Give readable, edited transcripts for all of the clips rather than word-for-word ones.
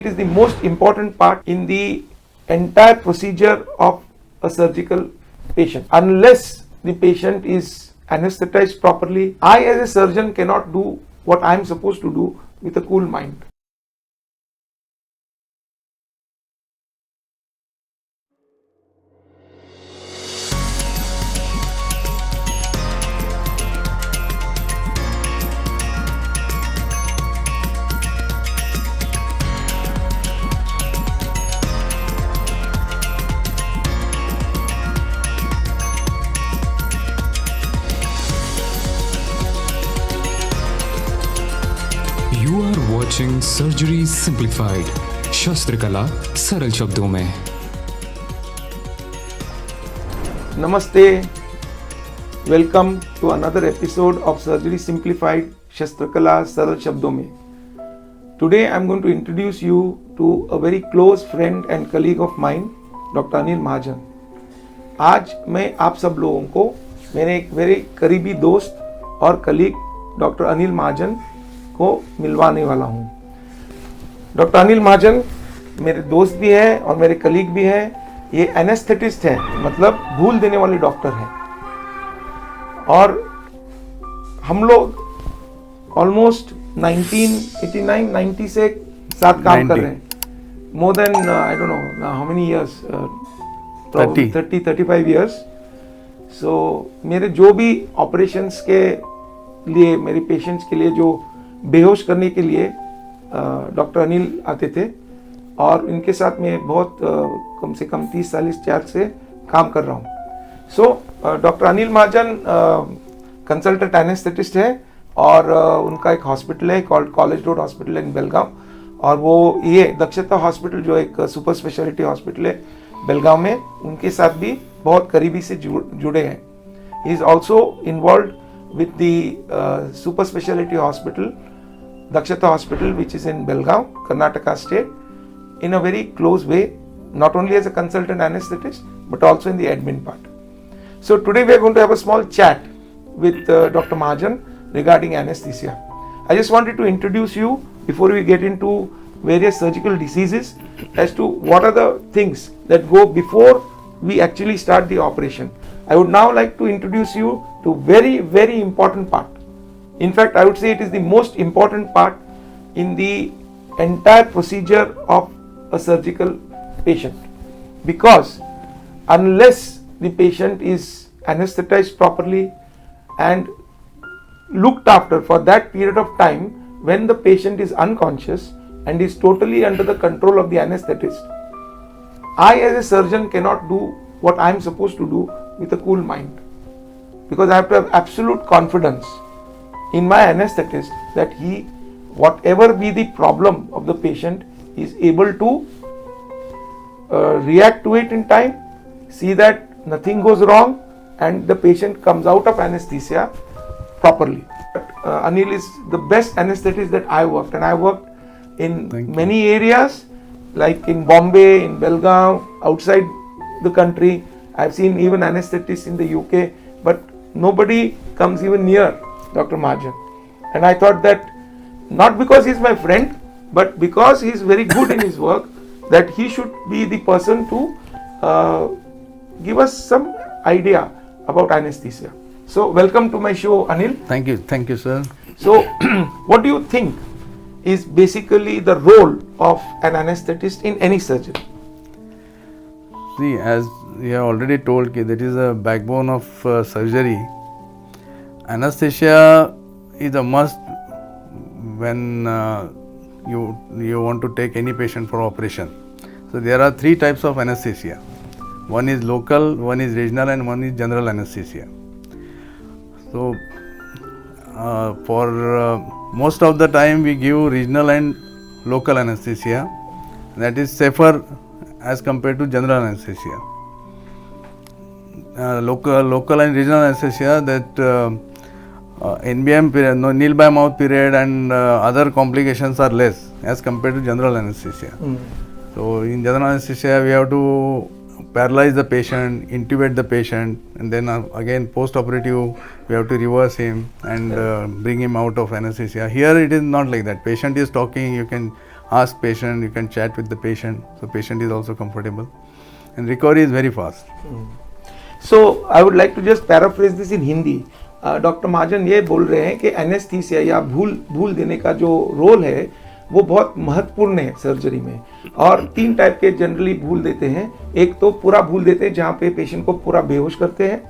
It is the most important part in the entire procedure of a surgical patient. Unless the patient is anesthetized properly, I as a surgeon cannot do what I am supposed to do with a cool mind. You are watching Surgery Simplified. शस्त्रकला सरल शब्दों में. Namaste. Welcome to another episode of Surgery Simplified Shastrakala Saral Shabdon Mein. Today I am going to introduce you to a very close friend and colleague of mine, Dr. Anil Mahajan. आज मैं आप सब लोगों को मेरे एक very करीबी दोस्त और कलीग डॉक्टर अनिल महाजन को मिलवाने वाला हूँ. डॉक्टर अनिल महाजन मेरे दोस्त भी है और मेरे कलीग भी है. ये एनेस्थेटिस्ट है, मतलब भूल देने वाले डॉक्टर हैं. और हम लोग ऑलमोस्ट 1989-90 से साथ काम कर रहे हैं. More than I don't know how many years, 30-35 years. So मेरे जो भी ऑपरेशंस के लिए, मेरे पेशेंट्स के लिए जो बेहोश करने के लिए डॉक्टर अनिल आते थे, और इनके साथ मैं बहुत कम से कम 30-40 से काम कर रहा हूँ. So doctor Anil Mahajan consultant anaesthetist है और उनका एक हॉस्पिटल है called college road hospital in Belgaum. और वो ये दक्षता हॉस्पिटल जो एक सुपर स्पेशलिटी हॉस्पिटल है बेलगाम में, उनके साथ भी बहुत करीबी से जुड़े हैं. He is also involve with the super speciality hospital Dakshata Hospital, which is in Belgaum, Karnataka state, in a very close way, not only as a consultant anesthetist, but also in the admin part. So today we are going to have a small chat with Dr. Mahajan regarding anesthesia. I just wanted to introduce you before we get into various surgical diseases as to what are the things that go before we actually start the operation. I would now like to introduce you to very, very important part. In fact, I would say it is the most important part in the entire procedure of a surgical patient, because unless the patient is anesthetized properly and looked after for that period of time when the patient is unconscious and is totally under the control of the anesthetist, I as a surgeon cannot do what I am supposed to do with a cool mind, because I have to have absolute confidence in my anesthetist that he, whatever be the problem of the patient, is able to react to it in time, see that nothing goes wrong, and the patient comes out of anesthesia properly. Anil is the best anesthetist that I worked, and I worked in many areas, like in Bombay, in Belgaum, outside the country. I've seen even anesthetists in the UK, but nobody comes even near Dr. Mahajan. And I thought that not because he's my friend, but because he's very good in his work, that he should be the person to give us some idea about anesthesia. So welcome to my show, Anil. Thank you, sir. So what do you think is basically the role of an anesthetist in any surgery? See, as we have already told, that is a backbone of surgery. Anesthesia is a must when you want to take any patient for operation. So there are three types of anesthesia. One is local, one is regional, and one is general anesthesia. So for most of the time we give regional and local anesthesia. That is safer as compared to general anesthesia. Local and regional anesthesia, that NBM period, nil by mouth period, and other complications are less as compared to general anesthesia. So in general anesthesia we have to paralyze the patient, intubate the patient, and then again post-operative we have to reverse him and bring him out of anesthesia. Here it is not like that. Patient is talking, you can ask patient, you can chat with the patient, so patient is also comfortable, and recovery is very fast. So I would like to just paraphrase this in Hindi. Doctor Mahajan ये बोल रहे हैं कि anaesthesia या भूल देने का जो रोल है वो बहुत महत्वपूर्ण है सर्जरी में, और 3 टाइप के जनरली भूल देते हैं. एक तो पूरा भूल देते हैं जहाँ पे पेशेंट को पूरा बेहोश करते हैं.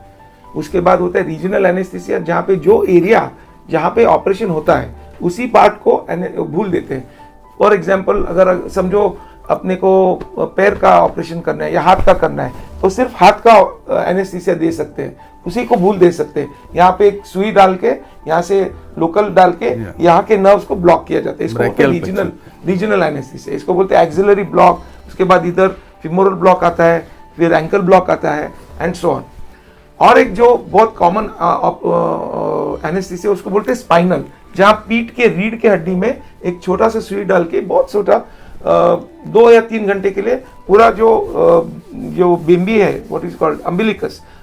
उसके बाद होता है रीजनल एनेस्थीसिया, जहाँ पे जो एरिया जहाँ पे ऑपरेशन होता है उसी पार्ट को भूल देते हैं. फॉर एग्जाम्पल अगर समझो अपने को पैर का ऑपरेशन करना है या हाथ का करना है तो सिर्फ हाथ का एनेस्थीसिया दे सकते हैं, उसी को भूल दे सकते हैं. यहाँ पे एक सुई डाल के यहाँ से लोकल डाल के यहाँ के नर्व्स को ब्लॉक किया जाता है. इसको बोलते हैं रीजनल एनेस्थीसिया. इसको बोलते हैं एक्सिलरी ब्लॉक. उसके बाद इधर फिमोरल ब्लॉक आता है, फिर एंकल ब्लॉक आता है, एंड सो ऑन. और एक जो बहुत कॉमन एनेस्थीसिया उसको बोलते हैं स्पाइनल, जहाँ पीठ के रीढ़ के हड्डी में एक छोटा सा सुई डाल के बहुत छोटा 2 या 3 घंटे के लिए पूरा जो बिम्बी है, व्हाट इज कॉल्ड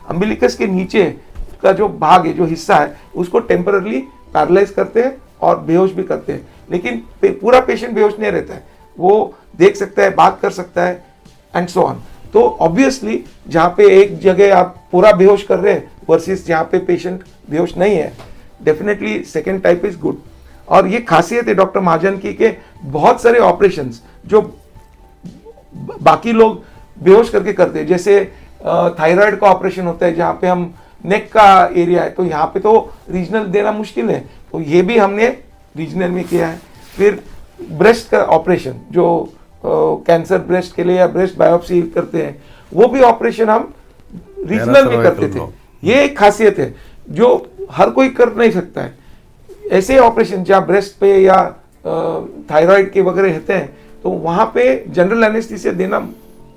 अम्बिलिकस के नीचे का जो भाग है, जो हिस्सा है, उसको टेम्पररी पैरालाइज करते हैं और बेहोश भी करते हैं. लेकिन पूरा पेशेंट बेहोश नहीं रहता है, वो देख सकता है, बात कर सकता है, एंड सो ऑन. तो ऑब्वियसली जहाँ पे एक जगह आप पूरा बेहोश कर रहे हैं वर्सेस जहाँ पे पेशेंट बेहोश नहीं है, definitely second type is good. और ये खासियत है डॉक्टर महाजन की कि बहुत सारे ऑपरेशंस जो बाकी लोग बेहोश करके करते हैं, जैसे थायराइड का ऑपरेशन होता है जहाँ पे हम नेक का एरिया है, तो यहाँ पे तो रीजनल देना मुश्किल है, तो ये भी हमने रीजनल में किया है. फिर ब्रेस्ट का ऑपरेशन जो कैंसर ब्रेस्ट के लिए या ब्रेस्ट बायोप्सी करते हैं, वो भी ऑपरेशन हम रीजनल में करते थे. ये एक खासियत है जो हर कोई कर नहीं सकता है. ऐसे ऑपरेशन जहाँ ब्रेस्ट पे या थायराइड के वगैरह रहते हैं तो वहाँ पे जनरल एनेस्थीसिया देना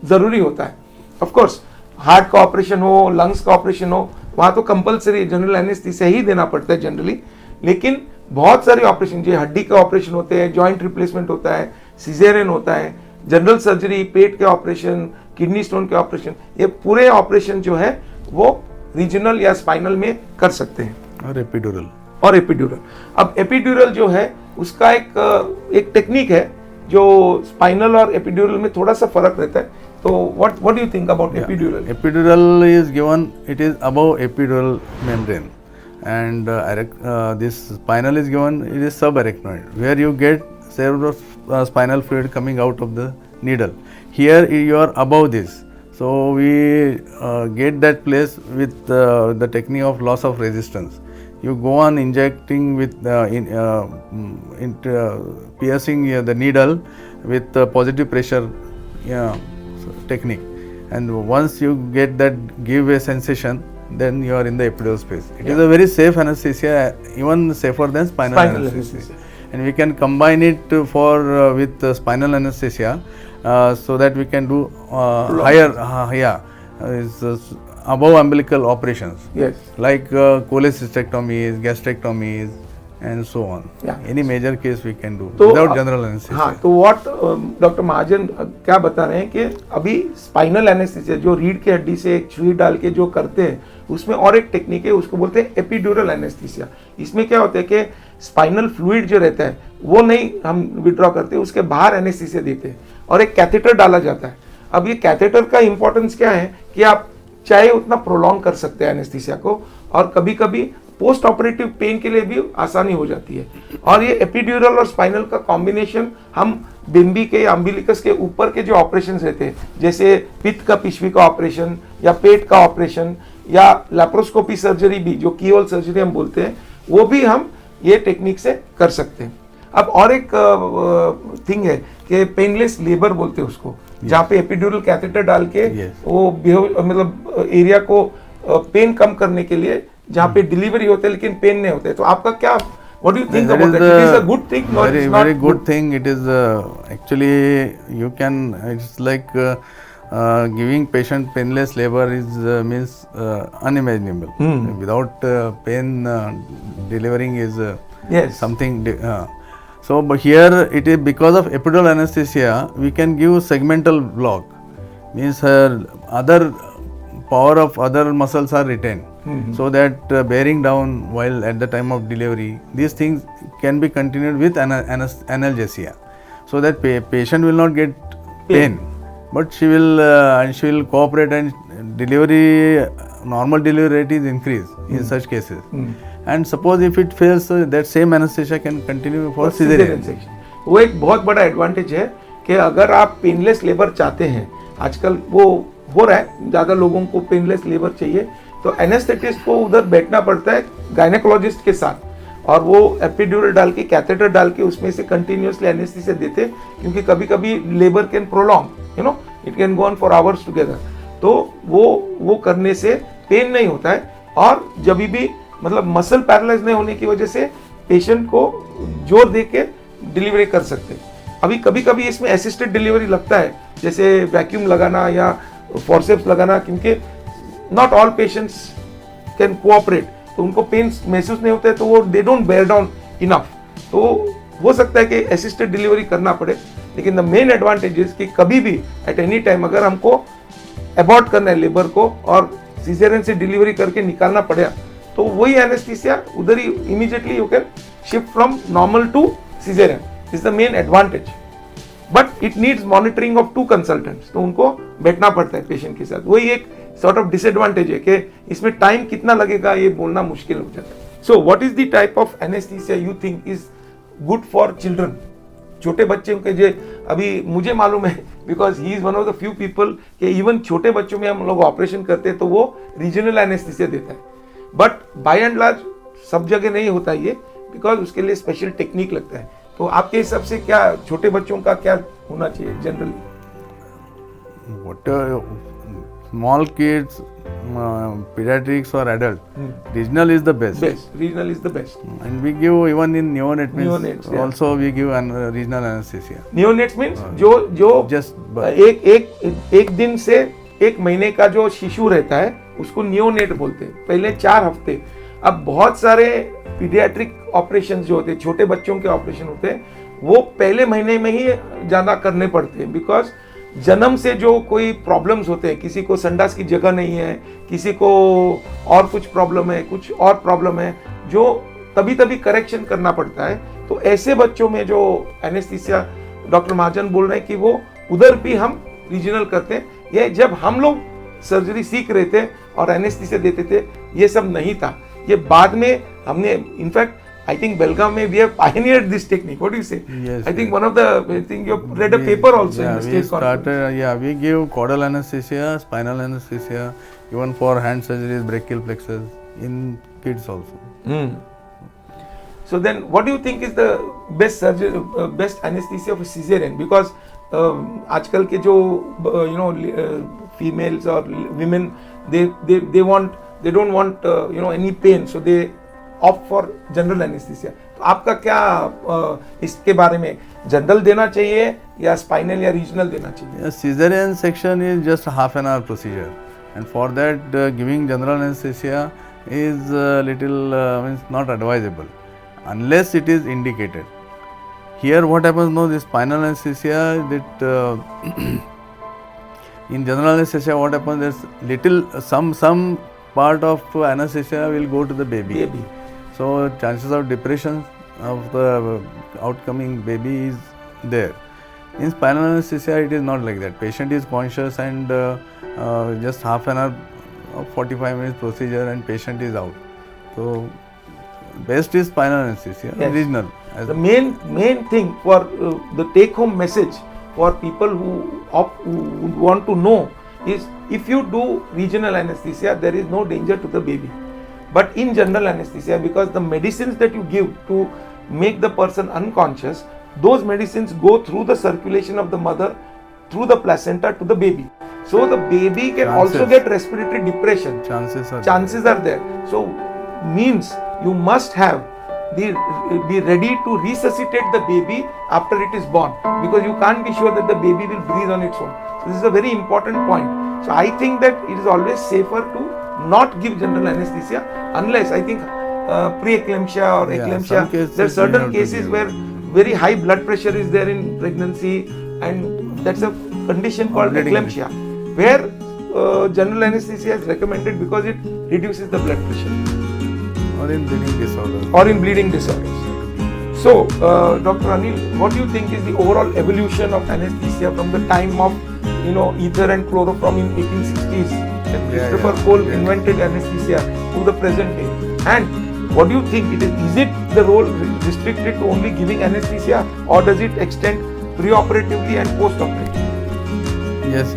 ज़रूरी होता है. ऑफ कोर्स हार्ट का ऑपरेशन हो, लंग्स का ऑपरेशन हो, वहाँ तो कंपलसरी जनरल एनेस्थीसिया ही देना पड़ता है जनरली. लेकिन बहुत सारे ऑपरेशन, जो हड्डी के ऑपरेशन होते हैं, जॉइंट रिप्लेसमेंट होता है, सिजेरियन होता है, जनरल सर्जरी, पेट के ऑपरेशन, किडनी स्टोन के ऑपरेशन, ये पूरे ऑपरेशन जो है वो रीजनल या स्पाइनल में कर सकते हैं. और एपिड्यूरल. अब एपिड्यूरल जो है उसका एक टेक्निक है जो स्पाइनल और एपिड्यूरल में थोड़ा सा फर्क रहता है. तो what do you think about epidural? Epidural is given, it is above epidural membrane, and this spinal is given, it is subarachnoid, where you get cerebrospinal fluid coming out of the needle. Here you are above this, so we get that place with the technique of loss of resistance. You go on injecting with piercing the needle with positive pressure technique, and once you get that give a sensation, then you are in the epidural space. It is a very safe anesthesia, even safer than spinal anesthesia. And we can combine it with spinal anesthesia, so that we can do higher above umbilical operations, yes, like cholecystectomies, gastrectomies, and so on. Yeah. Any major case we can do तो without general anesthesia. हाँ, तो what doctor महाजन क्या बता रहे हैं कि अभी spinal anaesthesia जो रीढ़ की हड्डी से एक सुई डाल के जो करते हैं, उसमें और एक टेक्निक है, उसको बोलते हैं एपिड्यूरल एनेस्थीसिया. इसमें क्या होता है कि स्पाइनल फ्लूइड जो रहता है वो नहीं हम विड्रॉ करते, उसके बाहर एनेस्थीसिया देते हैं और एक कैथेटर डाला जाता है. अब ये कैथेटर का इंपॉर्टेंस क्या है कि आप चाहे उतना प्रोलॉन्ग कर सकते हैं एनेस्थीसिया को, और कभी कभी पोस्ट ऑपरेटिव पेन के लिए भी आसानी हो जाती है. और ये एपिड्यूरल और स्पाइनल का कॉम्बिनेशन हम बिम्बी के या अम्बिलिकस के ऊपर के जो ऑपरेशन रहते हैं, जैसे पित्त का पिशवी का ऑपरेशन या पेट का ऑपरेशन या लैप्रोस्कोपी सर्जरी भी, जो कीहोल सर्जरी हम बोलते हैं, वो भी हम ये टेक्निक से कर सकते हैं. अब और एक थिंग है कि पेनलेस लेबर बोलते हैं उसको, जहाँ पे एपिड्यूरल कैथेटर डाल के वो मतलब एरिया को पेन कम करने के लिए, जहाँ पे डिलीवरी होते हैं लेकिन पेन नहीं होते. तो आपका क्या, what do you think about that? It is a good thing, or it's not very good thing. It is actually you can, it's like giving patient painless labor is means unimaginable. Without pain delivering is yes, something. So but here it is because of epidural anesthesia we can give segmental block, means other power of other muscles are retained, so that bearing down while at the time of delivery, these things can be continued with analgesia. so that patient will not get pain, but she will cooperate, and delivery, normal delivery rate is increase in such cases. And suppose if it fails, that same anesthesia can continue for cesarean section. वो एक बहुत बड़ा advantage है कि अगर आप painless labour चाहते हैं, आजकल वो हो रहा है, ज़्यादा लोगों को पेनलेस लेबर चाहिए, तो एनेस्थेटिस्ट को उधर बैठना पड़ता है गायनेकोलॉजिस्ट के साथ, और वो एपिड्यूरल डाल के, कैथेटर डाल के उसमें से कंटिन्यूसली एनेस्थीसिया देते, क्योंकि कभी कभी labour can prolong, you know, it can go on for hours together. तो वो करने से पेन नहीं होता है, और जब भी मतलब मसल पैरालाइज नहीं होने की वजह से पेशेंट को जोर दे के डिलीवरी कर सकते हैं. अभी कभी कभी इसमें असिस्टेड डिलीवरी लगता है, जैसे वैक्यूम लगाना या फोर्सेप्स लगाना, क्योंकि not all patients can cooperate, तो उनको पेन महसूस नहीं होता है, तो वो they don't bear down enough, तो हो सकता है कि असिस्टेड डिलीवरी करना पड़े. लेकिन द मेन एडवांटेज इज कि कभी भी एट एनी टाइम अगर हमको अबॉर्ट करना है लेबर को और सीजरियन से डिलीवरी करके निकालना पड़े, तो वही एनेस्थीसिया उधर ही immediately you can shift from normal to caesarean. Is the main advantage, but it needs monitoring of 2 consultants, तो उनको बैठना पड़ता है पेशेंट के साथ. वही एक सॉर्ट ऑफ डिसएडवांटेज है कि इसमें टाइम कितना लगेगा ये बोलना मुश्किल हो जाता है. So what is the type of anaesthesia you think is good for children? छोटे बच्चों के जो अभी मुझे मालूम है, because he is one of the few people कि इवन छोटे बच्चों में हम लोग ऑपरेशन करते हैं तो वो रीजनल एनेस्थीसिया देता है, बट बाय एंड लार्ज सब जगह नहीं होता ये, बिकॉज उसके लिए स्पेशल टेक्निक लगता है. तो आपके हिसाब से क्या छोटे बच्चों का क्या होना चाहिए generally? Small kids, pediatrics or adult, regional is the best. Regional is the best. And we give even in neonates, Neonates, yeah. also we give regional anesthesia. Neonates means जो Just एक दिन से 1 महीने का जो शिशु रहता है उसको नियोनेट बोलते हैं. पहले 4 हफ्ते. अब बहुत सारे पीडियाट्रिक ऑपरेशन जो होते हैं, छोटे बच्चों के ऑपरेशन होते हैं, वो पहले महीने में ही ज़्यादा करने पड़ते हैं, बिकॉज जन्म से जो कोई प्रॉब्लम्स होते हैं, किसी को संडास की जगह नहीं है, किसी को और कुछ प्रॉब्लम है, कुछ और प्रॉब्लम है, जो तभी करेक्शन करना पड़ता है. तो ऐसे बच्चों में जो एनेस्थीसिया डॉक्टर महाजन बोल रहे हैं कि वो उधर भी हम रीजनल करते हैं. ये जब हम लोग सर्जरी सीख रहे थे और एनेस्थीसिया देते थे, ये सब नहीं था. ये बाद में हमने, in fact I think Belgaum we have pioneered this technique. What do you say? Yes. I think one of the, I think you read a paper also in the state conference. We give caudal anesthesia, spinal anesthesia, even for hand surgeries, brachial plexus, in kids also. So then, what do you think is the best surgery, best anesthesia for cesarean? Because आजकल के जो females or women, they don't want any pain, so they opt for general anesthesia. तो आपका क्या इसके बारे में, general देना चाहिए या स्पाइनल या रीजनल देना चाहिए? Cesarean section is just half an hour procedure, and for that giving general anesthesia is little means not advisable unless it is indicated. Here what happens now, this spinal anesthesia, that in general anesthesia what happens, there's little some part of anesthesia will go to the baby. So chances of depression of the outcoming baby is there. In spinal anesthesia it is not like that. Patient is conscious and just half an hour, 45 minutes procedure and patient is out. So best is spinal anesthesia, yes. Regional. The main thing for the take home message for people who want to know is, if you do regional anesthesia, there is no danger to the baby. But in general anesthesia, because the medicines that you give to make the person unconscious, those medicines go through the circulation of the mother, through the placenta to the baby. So the baby can also get respiratory depression. Chances are there. So means you must have be ready to resuscitate the baby after it is born, because you can't be sure that the baby will breathe on its own. So this is a very important point. So I think that it is always safer to not give general anesthesia unless, I think pre-eclampsia or eclampsia, there are certain cases where very high blood pressure is there in pregnancy, and that's a condition called eclampsia, where general anesthesia is recommended because it reduces the blood pressure. Or in bleeding disorders. So, Dr. Anil, what do you think is the overall evolution of anesthesia from the time of, ether and chloroform in 1860s, when Christopher Cole invented anesthesia, to the present day? And what do you think? Is it the role restricted to only giving anesthesia, or does it extend pre-operatively and post-operatively? Yes,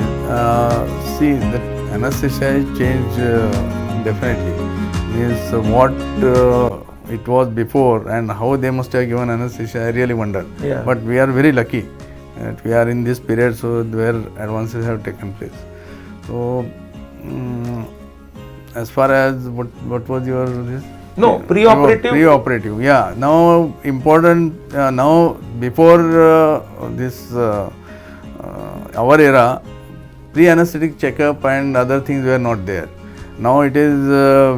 see, the anesthesia change definitely. Means what it was before and how they must have given anesthesia, I really wonder. Yeah. But we are very lucky that we are in this period, so where advances have taken place. So, as far as what was your this? No, pre-operative. Pre-operative, yeah. Now important. Now before this our era, pre-anesthetic checkup and other things were not there. Now it is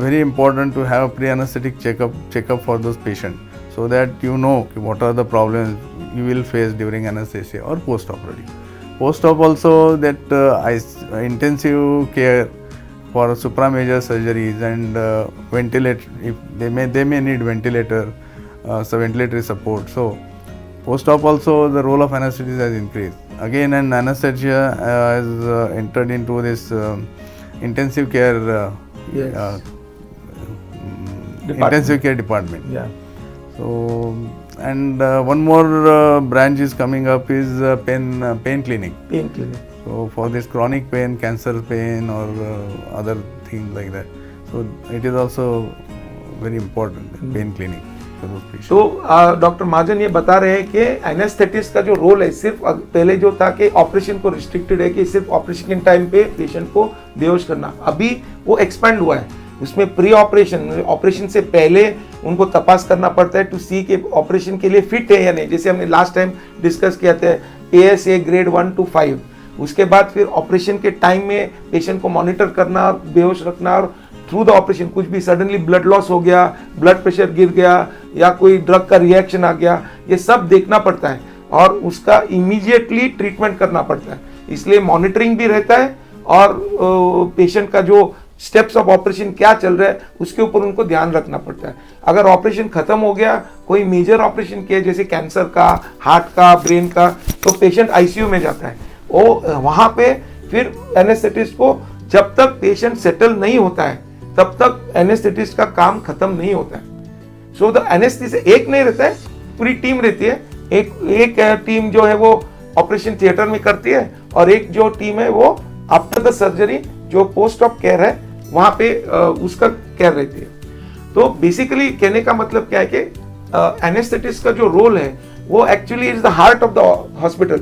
very important to have pre-anesthetic checkup for those patients, so that you know what are the problems you will face during anesthesia or post-operative. Post-op also that intensive care for supra-major surgeries and ventilate, if they may need ventilator, so ventilatory support. So post-op also the role of anesthesia has increased. Again, and anesthesia has entered into this intensive care intensive care department. Yeah. So, and one more branch is coming up is pain clinic. Pain clinic. So for this chronic pain, cancer pain or other things like that. So it is also very important, pain clinic for those patients. तो doctor Mahajan ये बता रहे हैं कि anaesthetist का जो role है, सिर्फ पहले जो था कि ऑपरेशन को रिस्ट्रिक्टेड है कि सिर्फ ऑपरेशन के टाइम पे पेशेंट को बेहोश करना, अभी वो एक्सपेंड हुआ है. उसमें प्री ऑपरेशन से पहले उनको तपास करना पड़ता है टू सी के ऑपरेशन के लिए फिट है या नहीं. जैसे हमने लास्ट टाइम डिस्कस किया था ASA ग्रेड 1 to 5. उसके बाद फिर ऑपरेशन के टाइम में पेशेंट को मॉनिटर करना, बेहोश रखना, और थ्रू द ऑपरेशन कुछ भी सडनली ब्लड लॉस हो गया, ब्लड प्रेशर गिर गया या कोई ड्रग का रिएक्शन आ गया, ये सब देखना पड़ता है और उसका इमीडिएटली ट्रीटमेंट करना पड़ता है. इसलिए मॉनिटरिंग भी रहता है और पेशेंट का जो स्टेप्स ऑफ ऑपरेशन क्या चल रहा है उसके ऊपर उनको ध्यान रखना पड़ता है. अगर ऑपरेशन खत्म हो गया, कोई मेजर ऑपरेशन किया जैसे कैंसर का, हार्ट का, ब्रेन का, तो पेशेंट आईसीयू में जाता है. वहां पे फिर एनेस्थेटिस्ट को जब तक पेशेंट सेटल नहीं होता है तब तक एनेस्थेटिस्ट का काम खत्म नहीं होता है. सो द एनेस्थेटिस्ट एक नहीं रहता है, पूरी टीम रहती है. एक टीम जो है वो ऑपरेशन थिएटर में करती है और एक जो टीम है वो आफ्टर द सर्जरी जो पोस्ट ऑप केयर है वहां पे उसका केयर रहती है. तो बेसिकली कहने का मतलब क्या है कि एनेस्थेटिस्ट का जो रोल है वो actually is the heart of the hospital.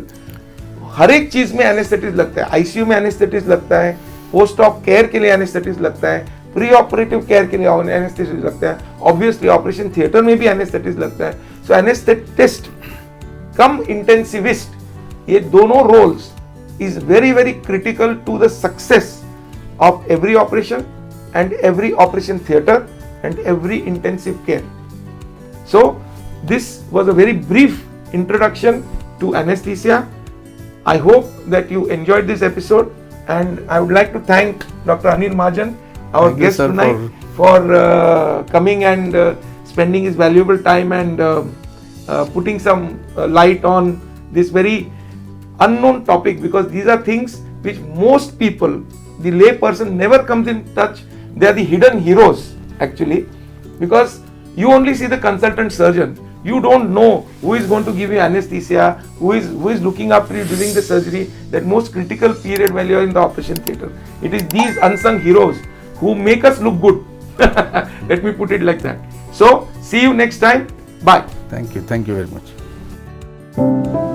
हर एक चीज में एनेस्थेटिस्ट लगता है. आईसीयू में एनेस्थेटिस्ट लगता है, पोस्ट ऑप केयर के लिए एनेस्थेटिस्ट लगता है, प्री ऑपरेटिव केयर के लिए एनेस्थेटिस्ट लगता है, ऑब्वियसली ऑपरेशन थिएटर में भी एनेस्थेटिस्ट लगता है. सो एनेस्थेटिस्ट कम इंटेंसिविस्ट, ये दोनों roles is very very critical to the success of every operation and every operation theater and every intensive care. So this was a very brief introduction to anesthesia. I hope that you enjoyed this episode, and I would like to thank Dr. Anil Mahajan, our guest tonight, for coming and spending his valuable time and putting some light on this very unknown topic, because these are things which most people, the lay person, never comes in touch. They are the hidden heroes actually, because you only see the consultant surgeon. You don't know who is going to give you anesthesia, who is looking after you during the surgery, that most critical period when you are in the operation theatre. It is these unsung heroes who make us look good. Let me put it like that. So see you next time. Bye. Thank you very much.